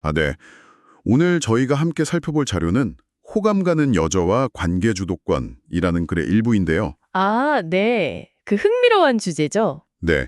아, 네. 오늘 저희가 함께 살펴볼 자료는 호감 가는 여자와 관계 주도권이라는 글의 일부인데요. 아, 네. 그 흥미로운 주제죠? 네.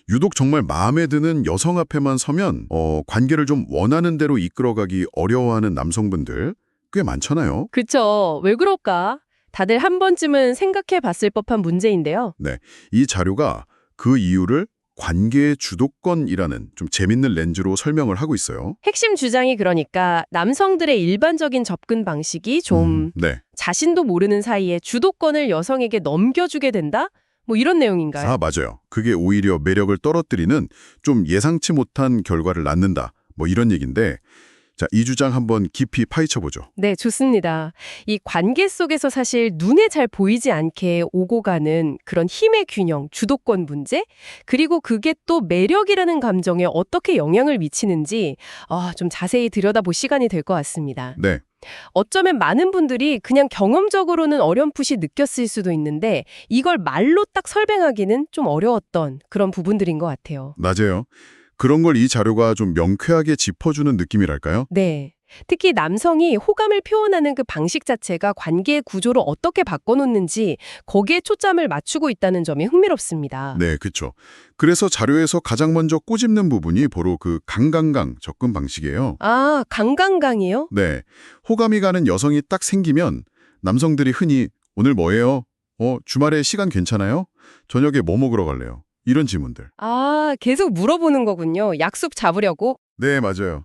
유독 정말 마음에 드는 여성 앞에만 서면 관계를 좀 원하는 대로 이끌어가기 어려워하는 남성분들 꽤 많잖아요. 그쵸. 왜 그럴까? 다들 한 번쯤은 생각해 봤을 법한 문제인데요. 네. 이 자료가 그 이유를 관계의 주도권이라는 좀 재밌는 렌즈로 설명을 하고 있어요. 핵심 주장이 그러니까 남성들의 일반적인 접근 방식이 좀 네. 자신도 모르는 사이에 주도권을 여성에게 넘겨주게 된다? 뭐 이런 내용인가요? 아, 맞아요. 그게 오히려 매력을 떨어뜨리는 좀 예상치 못한 결과를 낳는다. 뭐 이런 얘기인데, 자, 이 주장 한번 깊이 파헤쳐보죠. 네, 좋습니다. 이 관계 속에서 사실 눈에 잘 보이지 않게 오고 가는 그런 힘의 균형, 주도권 문제, 그리고 그게 또 매력이라는 감정에 어떻게 영향을 미치는지 좀 자세히 들여다볼 시간이 될 것 같습니다. 네. 어쩌면 많은 분들이 그냥 경험적으로는 어렴풋이 느꼈을 수도 있는데 이걸 말로 딱 설명하기는 좀 어려웠던 그런 부분들인 것 같아요. 맞아요. 그런 걸 이 자료가 좀 명쾌하게 짚어주는 느낌이랄까요? 네. 특히 남성이 호감을 표현하는 그 방식 자체가 관계의 구조를 어떻게 바꿔놓는지 거기에 초점을 맞추고 있다는 점이 흥미롭습니다. 네, 그렇죠. 그래서 자료에서 가장 먼저 꼬집는 부분이 바로 그 강강강 접근 방식이에요. 아, 강강강이요? 네, 호감이 가는 여성이 딱 생기면 남성들이 흔히 오늘 뭐해요? 주말에 시간 괜찮아요? 저녁에 뭐 먹으러 갈래요? 이런 질문들. 아, 계속 물어보는 거군요. 약속 잡으려고? 네, 맞아요.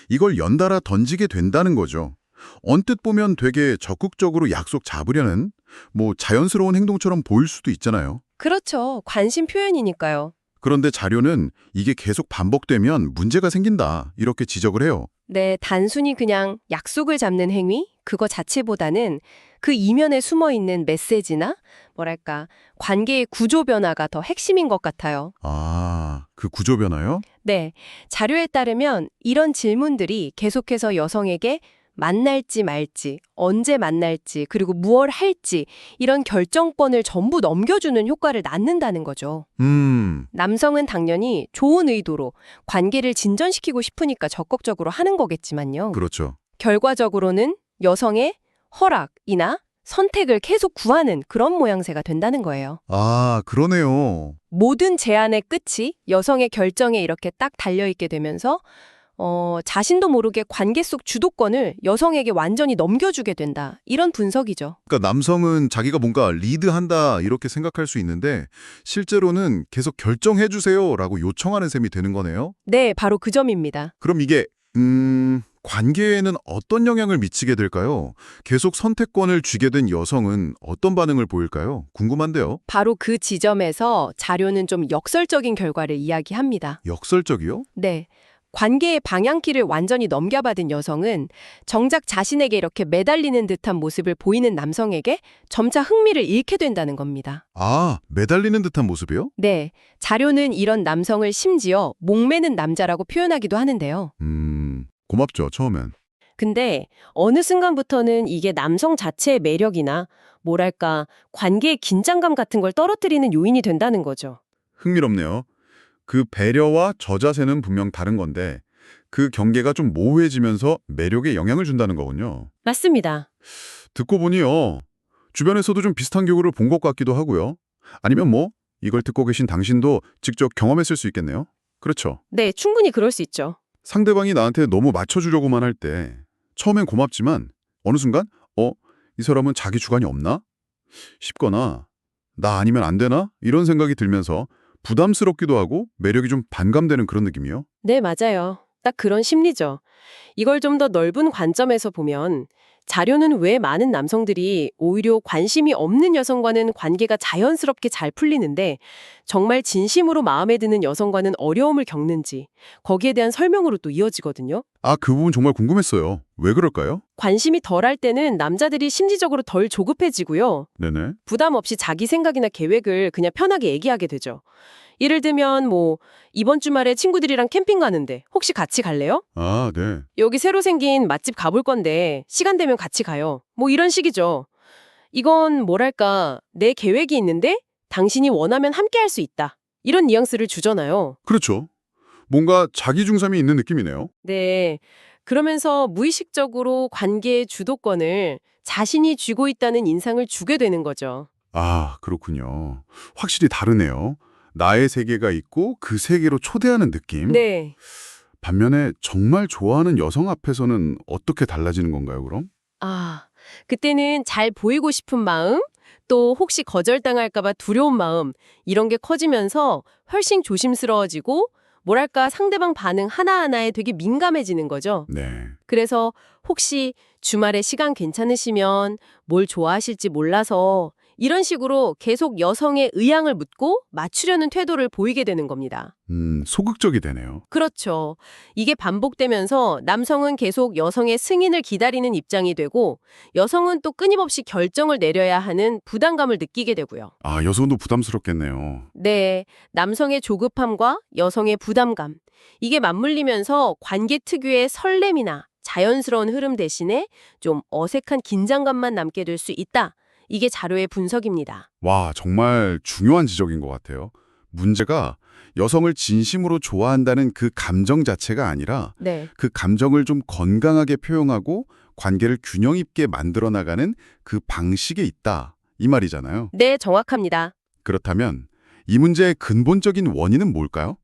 이걸 연달아 던지게 된다는 거죠. 언뜻 보면 되게 적극적으로 약속 잡으려는 뭐 자연스러운 행동처럼 보일 수도 있잖아요. 그렇죠. 관심 표현이니까요. 그런데 자료는 이게 계속 반복되면 문제가 생긴다 이렇게 지적을 해요. 네, 단순히 그냥 약속을 잡는 행위? 그거 자체보다는 그 이면에 숨어 있는 메시지나 뭐랄까, 관계의 구조 변화가 더 핵심인 것 같아요. 아, 그 구조 변화요? 네, 자료에 따르면 이런 질문들이 계속해서 여성에게 만날지 말지, 언제 만날지, 그리고 무얼 할지 이런 결정권을 전부 넘겨주는 효과를 낳는다는 거죠. 남성은 당연히 좋은 의도로 관계를 진전시키고 싶으니까 적극적으로 하는 거겠지만요. 그렇죠. 결과적으로는 여성의 허락이나 선택을 계속 구하는 그런 모양새가 된다는 거예요. 아, 그러네요. 모든 제안의 끝이 여성의 결정에 이렇게 딱 달려있게 되면서 자신도 모르게 관계 속 주도권을 여성에게 완전히 넘겨주게 된다. 이런 분석이죠. 그러니까 남성은 자기가 뭔가 리드한다 이렇게 생각할 수 있는데 실제로는 계속 결정해 주세요라고 요청하는 셈이 되는 거네요. 네, 바로 그 점입니다. 그럼 이게 관계에는 어떤 영향을 미치게 될까요? 계속 선택권을 쥐게 된 여성은 어떤 반응을 보일까요? 궁금한데요. 바로 그 지점에서 자료는 좀 역설적인 결과를 이야기합니다. 역설적이요? 네. 관계의 방향키를 완전히 넘겨받은 여성은 정작 자신에게 이렇게 매달리는 듯한 모습을 보이는 남성에게 점차 흥미를 잃게 된다는 겁니다. 아, 매달리는 듯한 모습이요? 네. 자료는 이런 남성을 심지어 목매는 남자라고 표현하기도 하는데요. 고맙죠, 처음엔. 근데 어느 순간부터는 이게 남성 자체의 매력이나 뭐랄까 관계의 긴장감 같은 걸 떨어뜨리는 요인이 된다는 거죠. 흥미롭네요. 그 배려와 저자세는 분명 다른 건데 그 경계가 좀 모호해지면서 매력에 영향을 준다는 거군요. 맞습니다. 듣고 보니요. 주변에서도 좀 비슷한 경우를 본 것 같기도 하고요. 아니면 뭐 이걸 듣고 계신 당신도 직접 경험했을 수 있겠네요. 그렇죠. 네, 충분히 그럴 수 있죠. 상대방이 나한테 너무 맞춰주려고만 할 때 처음엔 고맙지만 어느 순간 이 사람은 자기 주관이 없나? 싶거나 나 아니면 안 되나? 이런 생각이 들면서 부담스럽기도 하고 매력이 좀 반감되는 그런 느낌이요. 네, 맞아요. 딱 그런 심리죠. 이걸 좀 더 넓은 관점에서 보면 자료는 왜 많은 남성들이 오히려 관심이 없는 여성과는 관계가 자연스럽게 잘 풀리는데 정말 진심으로 마음에 드는 여성과는 어려움을 겪는지 거기에 대한 설명으로 또 이어지거든요. 아, 그 부분 정말 궁금했어요. 왜 그럴까요? 관심이 덜할 때는 남자들이 심리적으로 덜 조급해지고요. 네네. 부담 없이 자기 생각이나 계획을 그냥 편하게 얘기하게 되죠. 예를 들면 이번 주말에 친구들이랑 캠핑 가는데 혹시 같이 갈래요? 아, 네. 여기 새로 생긴 맛집 가볼 건데 시간 되면 같이 가요. 이런 식이죠. 이건 뭐랄까 내 계획이 있는데 당신이 원하면 함께 할 수 있다. 이런 뉘앙스를 주잖아요. 그렇죠. 뭔가 자기중심이 있는 느낌이네요. 네. 그러면서 무의식적으로 관계의 주도권을 자신이 쥐고 있다는 인상을 주게 되는 거죠. 아, 그렇군요. 확실히 다르네요. 나의 세계가 있고 그 세계로 초대하는 느낌. 네. 반면에 정말 좋아하는 여성 앞에서는 어떻게 달라지는 건가요, 그럼? 아, 그때는 잘 보이고 싶은 마음, 또 혹시 거절당할까 봐 두려운 마음, 이런 게 커지면서 훨씬 조심스러워지고, 뭐랄까 상대방 반응 하나하나에 되게 민감해지는 거죠. 네. 그래서 혹시 주말에 시간 괜찮으시면 뭘 좋아하실지 몰라서 이런 식으로 계속 여성의 의향을 묻고 맞추려는 태도를 보이게 되는 겁니다. 소극적이 되네요. 그렇죠. 이게 반복되면서 남성은 계속 여성의 승인을 기다리는 입장이 되고 여성은 또 끊임없이 결정을 내려야 하는 부담감을 느끼게 되고요. 아, 여성도 부담스럽겠네요. 네, 남성의 조급함과 여성의 부담감. 이게 맞물리면서 관계 특유의 설렘이나 자연스러운 흐름 대신에 좀 어색한 긴장감만 남게 될 수 있다. 이게 자료의 분석입니다. 와, 정말 중요한 지적인 것 같아요. 문제가 여성을 진심으로 좋아한다는 그 감정 자체가 아니라 네. 그 감정을 좀 건강하게 표현하고 관계를 균형 있게 만들어 나가는 그 방식에 있다. 이 말이잖아요. 네, 정확합니다. 그렇다면 이 문제의 근본적인 원인은 뭘까요?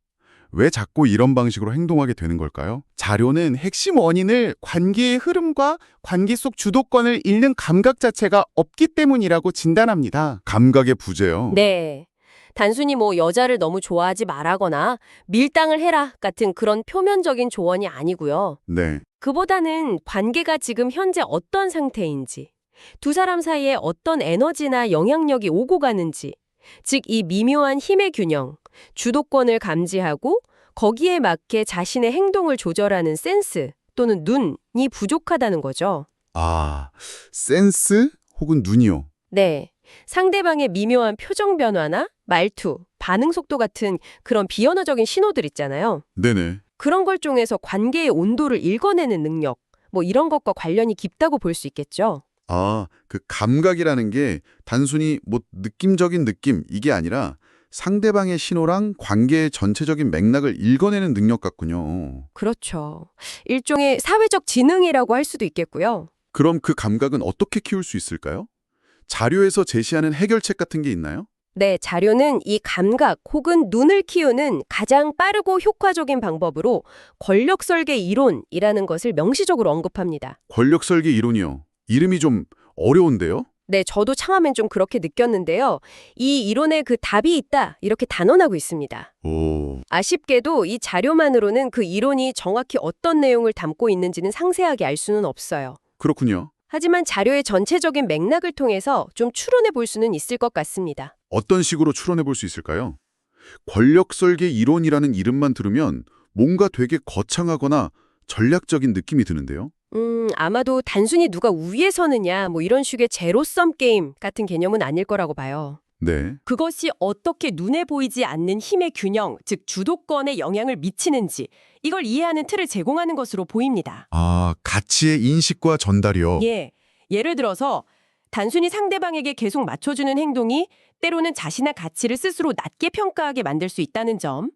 왜 자꾸 이런 방식으로 행동하게 되는 걸까요? 자료는 핵심 원인을 관계의 흐름과 관계 속 주도권을 잃는 감각 자체가 없기 때문이라고 진단합니다. 감각의 부재요. 네. 단순히 뭐 여자를 너무 좋아하지 말라거나 밀당을 해라 같은 그런 표면적인 조언이 아니고요. 네. 그보다는 관계가 지금 현재 어떤 상태인지, 두 사람 사이에 어떤 에너지나 영향력이 오고 가는지, 즉 이 미묘한 힘의 균형, 주도권을 감지하고 거기에 맞게 자신의 행동을 조절하는 센스 또는 눈이 부족하다는 거죠. 아, 센스 혹은 눈이요. 네. 상대방의 미묘한 표정 변화나 말투, 반응 속도 같은 그런 비언어적인 신호들 있잖아요. 네네. 그런 걸 통해서 관계의 온도를 읽어내는 능력, 뭐 이런 것과 관련이 깊다고 볼 수 있겠죠. 아, 그 감각이라는 게 단순히 뭐 느낌적인 느낌 이게 아니라 상대방의 신호랑 관계의 전체적인 맥락을 읽어내는 능력 같군요. 그렇죠. 일종의 사회적 지능이라고 할 수도 있겠고요. 그럼 그 감각은 어떻게 키울 수 있을까요? 자료에서 제시하는 해결책 같은 게 있나요? 네, 자료는 이 감각 혹은 눈을 키우는 가장 빠르고 효과적인 방법으로 권력 설계 이론이라는 것을 명시적으로 언급합니다. 권력 설계 이론이요. 이름이 좀 어려운데요? 네, 저도 처음엔 좀 그렇게 느꼈는데요. 이 이론에 그 답이 있다, 이렇게 단언하고 있습니다. 오, 아쉽게도 이 자료만으로는 그 이론이 정확히 어떤 내용을 담고 있는지는 상세하게 알 수는 없어요. 그렇군요. 하지만 자료의 전체적인 맥락을 통해서 좀 추론해 볼 수는 있을 것 같습니다. 어떤 식으로 추론해 볼 수 있을까요? 권력 설계 이론이라는 이름만 들으면 뭔가 되게 거창하거나 전략적인 느낌이 드는데요. 아마도 단순히 누가 우위에 서느냐, 뭐 이런 식의 제로섬 게임 같은 개념은 아닐 거라고 봐요. 네. 그것이 어떻게 눈에 보이지 않는 힘의 균형, 즉 주도권에 영향을 미치는지 이걸 이해하는 틀을 제공하는 것으로 보입니다. 아, 가치의 인식과 전달이요. 예, 예를 들어서 단순히 상대방에게 계속 맞춰주는 행동이 때로는 자신의 가치를 스스로 낮게 평가하게 만들 수 있다는 점,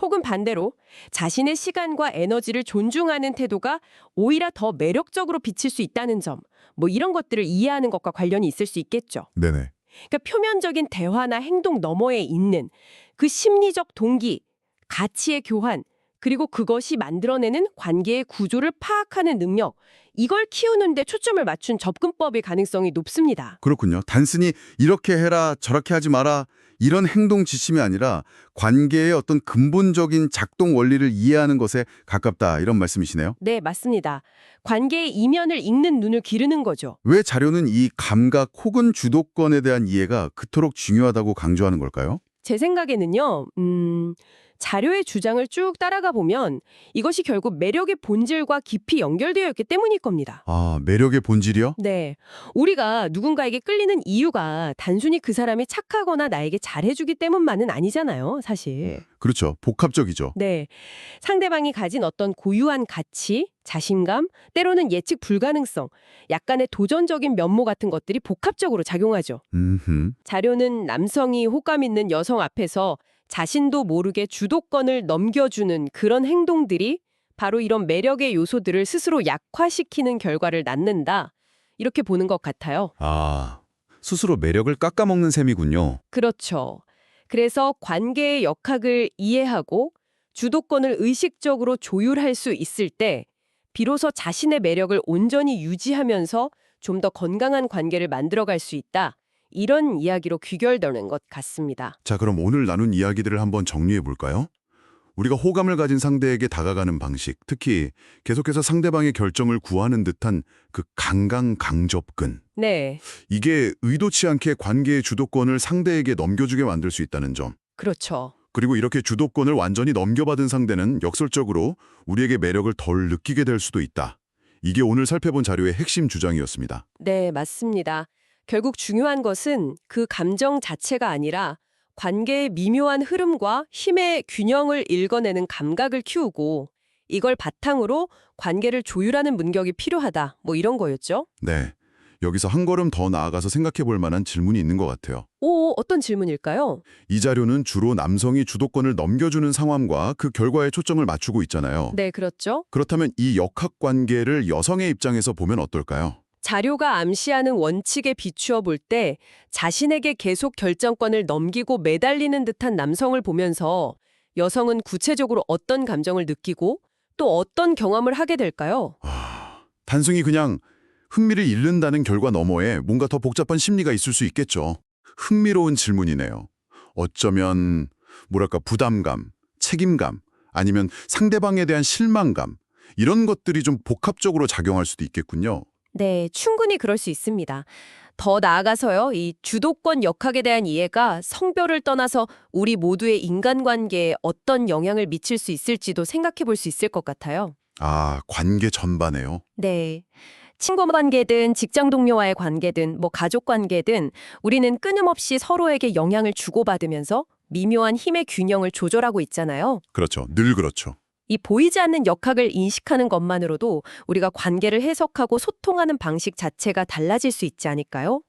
혹은 반대로 자신의 시간과 에너지를 존중하는 태도가 오히려 더 매력적으로 비칠 수 있다는 점, 뭐 이런 것들을 이해하는 것과 관련이 있을 수 있겠죠. 네네. 그러니까 표면적인 대화나 행동 너머에 있는 그 심리적 동기, 가치의 교환, 그리고 그것이 만들어내는 관계의 구조를 파악하는 능력, 이걸 키우는데 초점을 맞춘 접근법일 가능성이 높습니다. 그렇군요. 단순히 이렇게 해라, 저렇게 하지 마라 이런 행동 지침이 아니라 관계의 어떤 근본적인 작동 원리를 이해하는 것에 가깝다 이런 말씀이시네요. 네, 맞습니다. 관계의 이면을 읽는 눈을 기르는 거죠. 왜 자료는 이 감각 혹은 주도권에 대한 이해가 그토록 중요하다고 강조하는 걸까요? 제 생각에는요, 자료의 주장을 쭉 따라가 보면 이것이 결국 매력의 본질과 깊이 연결되어 있기 때문일 겁니다. 아, 매력의 본질이요? 네. 우리가 누군가에게 끌리는 이유가 단순히 그 사람이 착하거나 나에게 잘해주기 때문만은 아니잖아요, 사실. 그렇죠. 복합적이죠. 네. 상대방이 가진 어떤 고유한 가치, 자신감, 때로는 예측 불가능성, 약간의 도전적인 면모 같은 것들이 복합적으로 작용하죠. 음흠. 자료는 남성이 호감 있는 여성 앞에서 자신도 모르게 주도권을 넘겨주는 그런 행동들이 바로 이런 매력의 요소들을 스스로 약화시키는 결과를 낳는다. 이렇게 보는 것 같아요. 아, 스스로 매력을 깎아먹는 셈이군요. 그렇죠. 그래서 관계의 역학을 이해하고 주도권을 의식적으로 조율할 수 있을 때 비로소 자신의 매력을 온전히 유지하면서 좀 더 건강한 관계를 만들어갈 수 있다. 이런 이야기로 귀결되는 것 같습니다. 자, 그럼 오늘 나눈 이야기들을 한번 정리해 볼까요? 우리가 호감을 가진 상대에게 다가가는 방식, 특히 계속해서 상대방의 결정을 구하는 듯한 그 강접근. 네, 이게 의도치 않게 관계의 주도권을 상대에게 넘겨주게 만들 수 있다는 점. 그렇죠. 그리고 이렇게 주도권을 완전히 넘겨받은 상대는 역설적으로 우리에게 매력을 덜 느끼게 될 수도 있다. 이게 오늘 살펴본 자료의 핵심 주장이었습니다. 네, 맞습니다. 결국 중요한 것은 그 감정 자체가 아니라 관계의 미묘한 흐름과 힘의 균형을 읽어내는 감각을 키우고 이걸 바탕으로 관계를 조율하는 문격이 필요하다. 뭐 이런 거였죠. 네. 여기서 한 걸음 더 나아가서 생각해 볼 만한 질문이 있는 것 같아요. 오, 어떤 질문일까요? 이 자료는 주로 남성이 주도권을 넘겨주는 상황과 그 결과에 초점을 맞추고 있잖아요. 네, 그렇죠. 그렇다면 이 역학관계를 여성의 입장에서 보면 어떨까요? 자료가 암시하는 원칙에 비추어 볼 때 자신에게 계속 결정권을 넘기고 매달리는 듯한 남성을 보면서 여성은 구체적으로 어떤 감정을 느끼고 또 어떤 경험을 하게 될까요? 단순히 그냥 흥미를 잃는다는 결과 너머에 뭔가 더 복잡한 심리가 있을 수 있겠죠. 흥미로운 질문이네요. 어쩌면 뭐랄까 부담감, 책임감, 아니면 상대방에 대한 실망감 이런 것들이 좀 복합적으로 작용할 수도 있겠군요. 네, 충분히 그럴 수 있습니다. 더 나아가서요, 이 주도권 역학에 대한 이해가 성별을 떠나서 우리 모두의 인간관계에 어떤 영향을 미칠 수 있을지도 생각해 볼 수 있을 것 같아요. 아, 관계 전반에요. 네. 친구 관계든 직장 동료와의 관계든 뭐 가족 관계든 우리는 끊임없이 서로에게 영향을 주고받으면서 미묘한 힘의 균형을 조절하고 있잖아요. 그렇죠. 늘 그렇죠. 이 보이지 않는 역학을 인식하는 것만으로도 우리가 관계를 해석하고 소통하는 방식 자체가 달라질 수 있지 않을까요?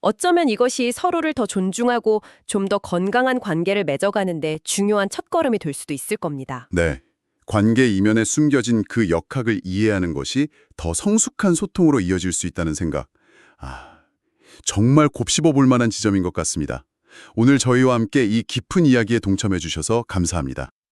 어쩌면 이것이 서로를 더 존중하고 좀 더 건강한 관계를 맺어가는데 중요한 첫걸음이 될 수도 있을 겁니다. 네. 관계 이면에 숨겨진 그 역학을 이해하는 것이 더 성숙한 소통으로 이어질 수 있다는 생각. 정말 곱씹어 볼 만한 지점인 것 같습니다. 오늘 저희와 함께 이 깊은 이야기에 동참해 주셔서 감사합니다.